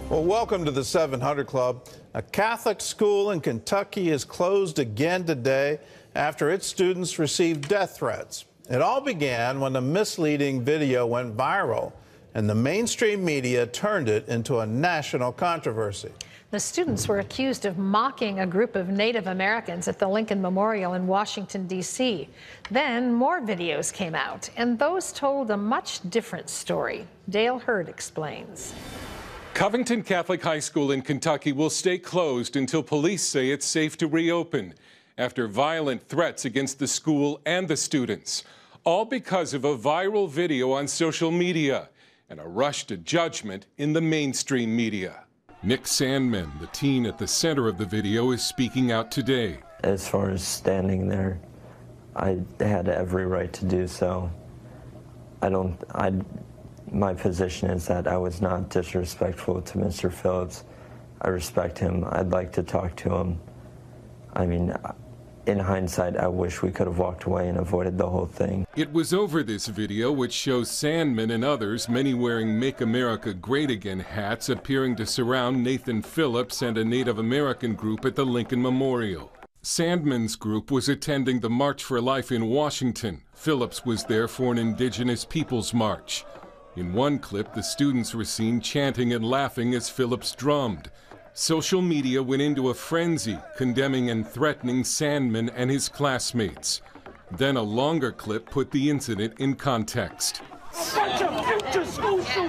Well, welcome to the 700 Club. A Catholic school in Kentucky is closed again today after its students received death threats. It all began when a misleading video went viral, and the mainstream media turned it into a national controversy. The students were accused of mocking a group of Native Americans at the Lincoln Memorial in Washington, D.C. Then more videos came out, and those told a much different story. Dale Hurd explains. Covington Catholic High School in Kentucky will stay closed until police say it's safe to reopen after violent threats against the school and the students, all because of a viral video on social media and a rush to judgment in the mainstream media. Nick Sandman, the teen at the center of the video, is speaking out today. As far as standing there, I had every right to do so. My position is that I was not disrespectful to Mr. Phillips. I respect him. I'd like to talk to him. I mean, in hindsight, I wish we could have walked away and avoided the whole thing. It was over this video, which shows Sandman and others, many wearing Make America Great Again hats, appearing to surround Nathan Phillips and a Native American group at the Lincoln Memorial. Sandman's group was attending the March for Life in Washington. Phillips was there for an Indigenous Peoples March. In one clip, the students were seen chanting and laughing as Phillips drummed. Social media went into a frenzy, condemning and threatening Sandman and his classmates. Then a longer clip put the incident in context.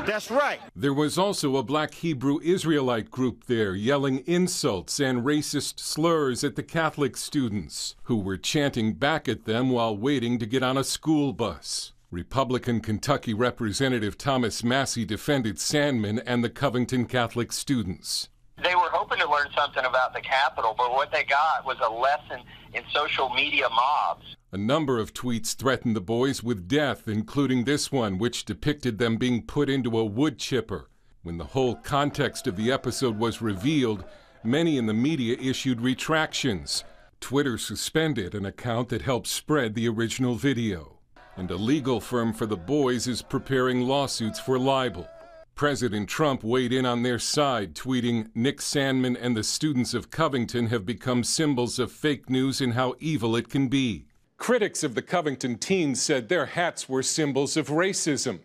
That's right. There was also a Black Hebrew Israelite group there yelling insults and racist slurs at the Catholic students, who were chanting back at them while waiting to get on a school bus. Republican Kentucky Representative Thomas Massie defended Sandman and the Covington Catholic students. They were hoping to learn something about the Capitol, but what they got was a lesson in social media mobs. A number of tweets threatened the boys with death, including this one, which depicted them being put into a wood chipper. When the whole context of the episode was revealed, many in the media issued retractions. Twitter suspended an account that helped spread the original video. And a legal firm for the boys is preparing lawsuits for libel. President Trump weighed in on their side, tweeting, "Nick Sandman and the students of Covington have become symbols of fake news and how evil it can be." Critics of the Covington teens said their hats were symbols of racism.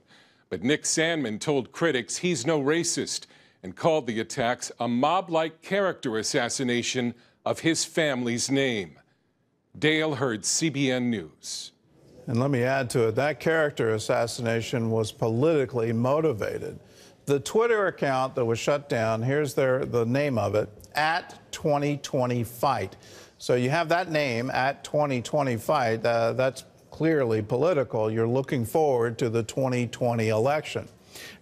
But Nick Sandman told critics he's no racist and called the attacks a mob-like character assassination of his family's name. Dale Hurd, CBN News. And let me add to it, that character assassination was politically motivated. The Twitter account that was shut down, here's the name of it, @2020fight. So you have that name, @2020fight, that's clearly political. You're looking forward to the 2020 election.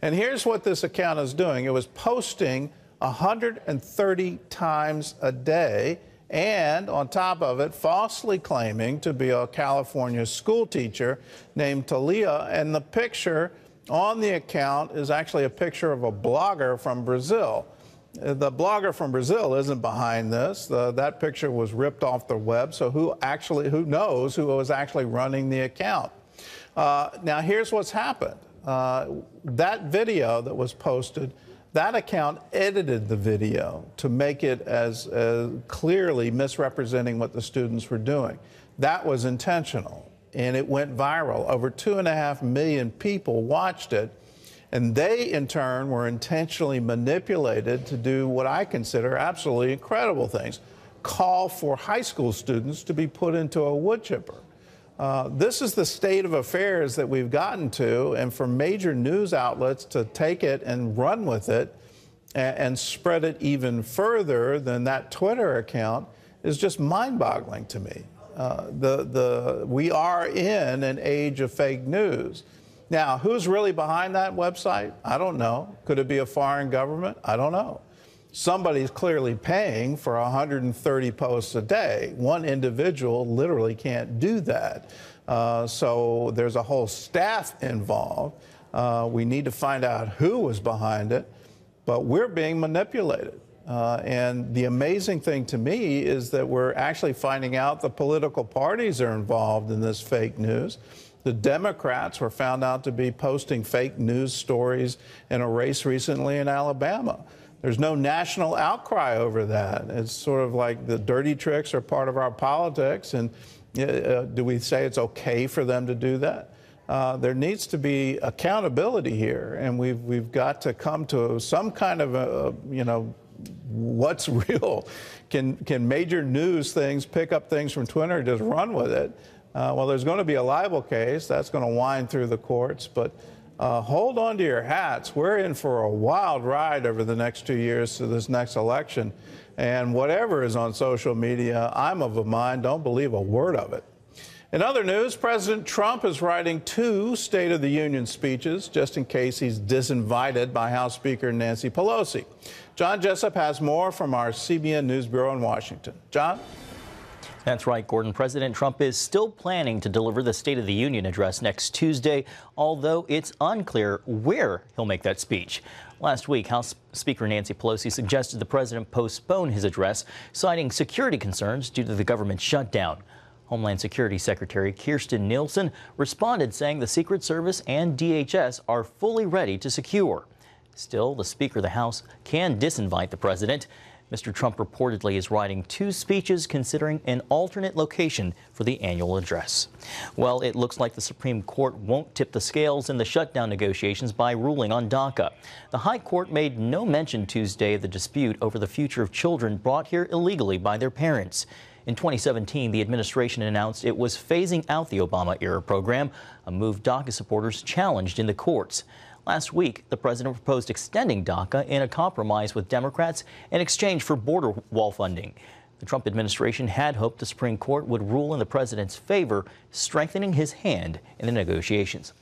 And here's what this account is doing. It was posting 130 times a day, and on top of it, falsely claiming to be a California school teacher named Talia. And the picture on the account is actually a picture of a blogger from Brazil. The blogger from Brazil isn't behind this. That picture was ripped off the web, so who knows who was actually running the account? Now, here's what's happened. That video that was posted, that account edited the video to make it as clearly misrepresenting what the students were doing. That was intentional, and it went viral. Over 2.5 million people watched it, and they, in turn, were intentionally manipulated to do what I consider absolutely incredible things: call for high school students to be put into a wood chipper. This is the state of affairs that we've gotten to, and for major news outlets to take it and run with it and spread it even further than that Twitter account is just mind-boggling to me. We are in an age of fake news. Now, who's really behind that website? I don't know. Could it be a foreign government? I don't know. Somebody's clearly paying for 130 posts a day. One individual literally can't do that. So there's a whole staff involved. We need to find out who was behind it, but we're being manipulated. And the amazing thing to me is that we're actually finding out the political parties are involved in this fake news. The Democrats were found out to be posting fake news stories in a race recently in Alabama. There's no national outcry over that. It's sort of like the dirty tricks are part of our politics. And do we say it's okay for them to do that? There needs to be accountability here, and we've got to come to some kind of what's real. Can major news things pick up things from Twitter and just run with it? Well, there's going to be a libel case that's going to wind through the courts, but hold on to your hats. We're in for a wild ride over the next 2 years to this next election, and whatever is on social media, I'm of a mind, don't believe a word of it. In other news, President Trump is writing 2 State of the Union speeches just in case he's disinvited by House Speaker Nancy Pelosi. John Jessup has more from our CBN News Bureau in Washington. John? That's right, Gordon. President Trump is still planning to deliver the State of the Union address next Tuesday, although it's unclear where he'll make that speech. Last week, House Speaker Nancy Pelosi suggested the president postpone his address, citing security concerns due to the government shutdown. Homeland Security Secretary Kirstjen Nielsen responded saying the Secret Service and DHS are fully ready to secure. Still, the Speaker of the House can disinvite the president. Mr. Trump reportedly is writing 2 speeches considering an alternate location for the annual address. Well, it looks like the Supreme Court won't tip the scales in the shutdown negotiations by ruling on DACA. The High Court made no mention Tuesday of the dispute over the future of children brought here illegally by their parents. In 2017, the administration announced it was phasing out the Obama-era program, a move DACA supporters challenged in the courts. Last week, the president proposed extending DACA in a compromise with Democrats in exchange for border wall funding. The Trump administration had hoped the Supreme Court would rule in the president's favor, strengthening his hand in the negotiations.